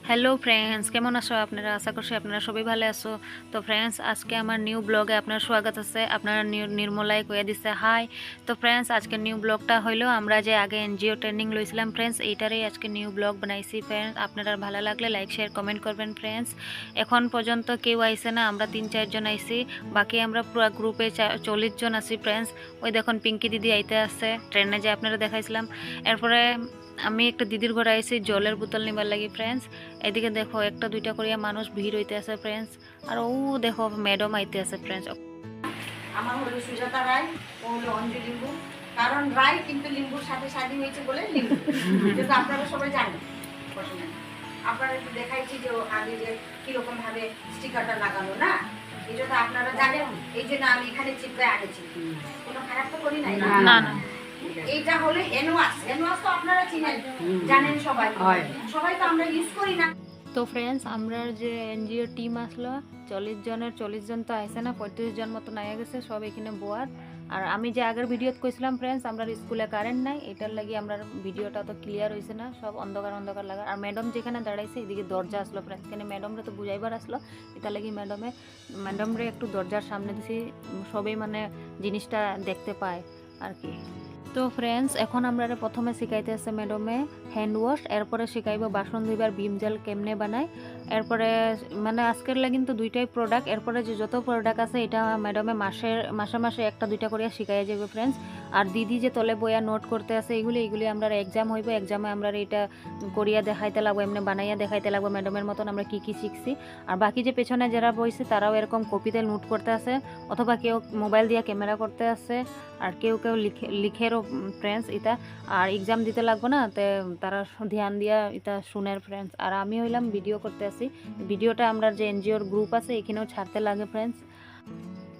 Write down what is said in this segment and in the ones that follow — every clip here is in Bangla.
হ্যালো ফ্রেন্ডস, কেমন আছো আপনারা? আশা করছি আপনারা সবাই ভালো আছো। তো ফ্রেন্ডস, আজকে আমার নিউ ব্লগে আপনার স্বাগত আছে। আপনারা নির্মলাই কয়ে দিছে হাই। তো ফ্রেন্ডস, আজকে নিউ ব্লগটা হইলো আমরা যে আগে এনজিও ট্রেনিং লইছিলাম ফ্রেন্ডস, এইটারই আজকে নিউ ব্লগ বানাইছি ফ্রেন্ডস। আপনারা ভালো লাগলে লাইক শেয়ার কমেন্ট করবেন ফ্রেন্ডস। এখন পর্যন্ত কেউ আইছে না, আমরা 3-4 জন আইছি, বাকি আমরা পুরো গ্রুপে 40 জন আছি ফ্রেন্ডস। ওই দেখুন পিঙ্কি দিদি আইতে আসছে ট্রেনে, যে আপনারা দেখাইছিলাম। এরপরে আমি একটা দিদির ঘরে আইছি জলের বোতল নিবার লাগি ফ্রেন্ডস। এদিকে দেখো একটা দুইটা করিয়া মানুষ ভিড় হইতে আছে ফ্রেন্ডস। আর ও দেখো ম্যাডাম আইতে আছে ফ্রেন্ডস। আমার হলো সুজাতা রায়, ও হলো অঞ্জু লিম্বু। কারণ রায় কিন্তু লিম্বুর সাথে শাদী হয়েছে বলে লিম্বু, যেটা আপনারা সবাই জানেন। আপনারা একটু দেখাইছি যে আগে যে কিরকম ভাবে স্টিকারটা লাগানো না, এটা তো আপনারা জানেন। এই জন্য আমি এখানে চিপকায় আনেছি, কোনো খারাপ তো করি নাই। না না, এইটা হলো এনওয়াস। এনওয়াস তো আপনারা চিনেন, জানেন সবাই, সবাই তো আমরা ইউজ করি না। তো ফ্রেন্ডস, আমরা যে এনজিও টিম আসলো 40 জনের, 40 জন তো আইসে না, 35 জন মতো আয়া গেছে সব এখানে বোয়ার। আর আমি যে আগের ভিডিওত কইছিলাম ফ্রেন্ডস, আমরা স্কুলে কারেন্ট নাই, এটার লাগি আমরা ভিডিওটা তো ক্লিয়ার হয়েছে না, সব অন্ধকার অন্ধকার লাগা। আর ম্যাডাম যেখানে দাঁড়াইছে এদিকে দরজা আসলো ফ্রেন্ডস, এখানে ম্যাডামরা তো বুঝাইবার আসলো, এটার লাগি ম্যাডামরে একটু দরজার সামনে দিছি, সবাই মানে জিনিসটা দেখতে পায় আর কি। তো ফ্রেন্ডস, এখন আমরা প্রথমে শিখাইতে আছে ম্যাডামে হ্যান্ড ওয়াশ, এরপরে শিখাইব বাসন ধুইবার ভিম জেল কেমনে বানায়। এরপরে মানে আজকের লাগি তো দুইটাই প্রোডাক্ট, এরপরে যে যত প্রোডাক্ট আছে এটা ম্যাডামে মাসে মাসে একটা দুইটা করিয়া শিখাইয়া যাবে ফ্রেন্ডস। আর দিদি যে তলে বইয়া নোট করতে আছে এইগুলি আমরা এক্সাম হইব, এক্সামে আমরা এটা করিয়া দেখাইতে লাগবো, এমনি বানাইয়া দেখাইতে লাগবো ম্যাডামের মতন আমরা কি কি শিখছি। আর বাকি যে পেছনে যারা বইছে তারাও এরকম কপিতে নোট করতে আছে, অথবা কেউ মোবাইল দিয়া ক্যামেরা করতে আছে, আর কেউ কেউ লিখেরও ফ্রেন্ডস এটা। আর এক্সাম দিতে লাগবো না, তে তারা ধ্যান দিয়া এটা শুনের ফ্রেন্ডস। আর আমি হইলাম ভিডিও করতে আসি, ভিডিওটা আমরা যে এনজিওর গ্রুপ আছে এখানেও ছাড়তে লাগে ফ্রেন্ডস।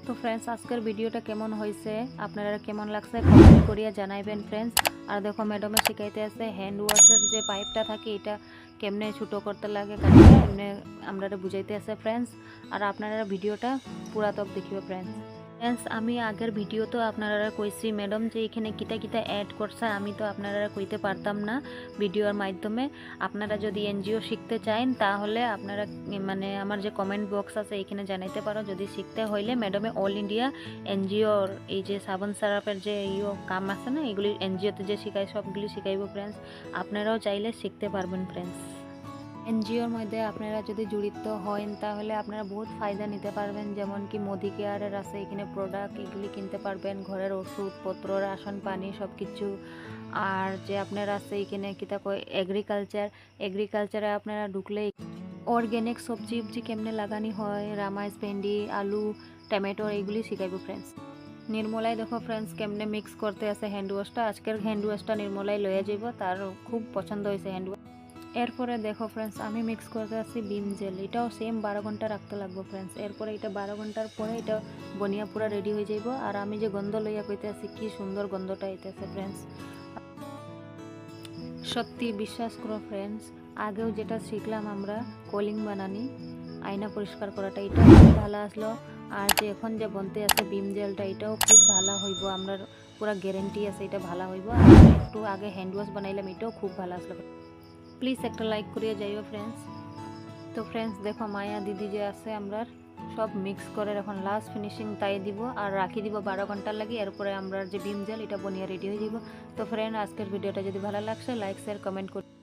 তো ফ্রেন্ডস, আজকের ভিডিওটা কেমন হয়েছে, আপনারা কেমন লাগছে কমেন্ট করিয়া জানাইবেন ফ্রেন্ডস। আর দেখো ম্যাডামে শিখাইতে আছে হ্যান্ড ওয়াশের যে পাইপটা থাকে এটা কেমনে ছোটো করতে লাগে, কেমনে আমরা বুঝাইতে আছে ফ্রেন্ডস। আর আপনারা ভিডিওটা পুরা তক দেখিবে ফ্রেন্ডস। আমি আগের ভিডিও তো আপনারা কইছি ম্যাডাম যে এখানে কিতা কিতা অ্যাড করছে, আমি তো আপনারা কইতে পারতাম না ভিডিওর মাধ্যমে। আপনারা যদি এনজিও শিখতে চান তাহলে আপনারা মানে আমার যে কমেন্ট বক্স আছে এখানে জানাইতে পারো। যদি শিখতে হইলে ম্যাডামে অল ইন্ডিয়া এনজিওর এই যে সাবান সারাপের যে কাম আছে না, এগুলি এনজিওতে যে শিখায় সবগুলি শিখাইব ফ্রেন্ডস। আপনারাও চাইলে শিখতে পারবেন ফ্রেন্ডস। এনজিওর মধ্যে আপনারা যদি জড়িত হন তাহলে আপনারা বহুত ফায়দা নিতে পারবেন, যেমন কি মোদি কেয়ারের আছে এখানে প্রোডাক্ট, এগুলি কিনতে পারবেন, ঘরের ওষুধপত্র, রাশন পানি সব কিছু। আর যে আপনারা আছে এখানে কিতা কয় এগ্রিকালচারে আপনারা ঢুকলে অর্গ্যানিক সবজি উবজি কেমনে লাগানি হয়, রামাইস, ভেন্ডি, আলু, টমেটো এইগুলি শিখাইব ফ্রেন্ডস। নির্মলাই দেখো ফ্রেন্ডস কেমনে মিক্স করতে আছে হ্যান্ড ওয়াশটা। আজকের হ্যান্ড ওয়াশটা নির্মলাই লয়ে যাব, তার খুব পছন্দ হয়েছে হ্যান্ড ওয়াশ। এরপরে দেখো ফ্রেন্ডস আমি মিক্স করতে আসছি বিম জেল, এটাও সেম 12 ঘন্টা রাখতে লাগবে ফ্রেন্ডস। এরপরে এটা 12 ঘন্টার পরে এটা বনিয়া পুরা রেডি হয়ে যাইব। আর আমি যে গন্ধ লইয়া কইতে আসি কি সুন্দর গন্ধটা আইতেছে ফ্রেন্ডস। সত্যি বিশ্বাস করো ফ্রেন্ডস, আগেও যেটা শিখলাম আমরা কলিং বানানি, আয়না পরিষ্কার করাটা, এটা খুব ভালো আসলো। আর যে এখন যে বনতে আছে বিম জেলটা এটাও খুব ভালো হইব, আমরা পুরা গ্যারেন্টি আছে এটা ভালো হইব। আর একটু আগে হ্যান্ড ওয়াশ বানাইলাম, এটাও খুব ভালো আসলো। প্লিজ একটা লাইক করিয়া যাইও ফ্রেন্ডস। তো ফ্রেন্ডস দেখো মায়া দিদি যে আছে আমরা সব মিক্স করে এখন লাস্ট ফিনিশিং তাই দিব আর রাখি দিব 12 ঘন্টার লাগি। এরপরে আমরা যে বিম জেল এটা বনিয়া রেডি হয়ে যাব। তো ফ্রেন্ড, আজকের ভিডিওটা যদি ভালো লাগছে লাইক শেয়ার কমেন্ট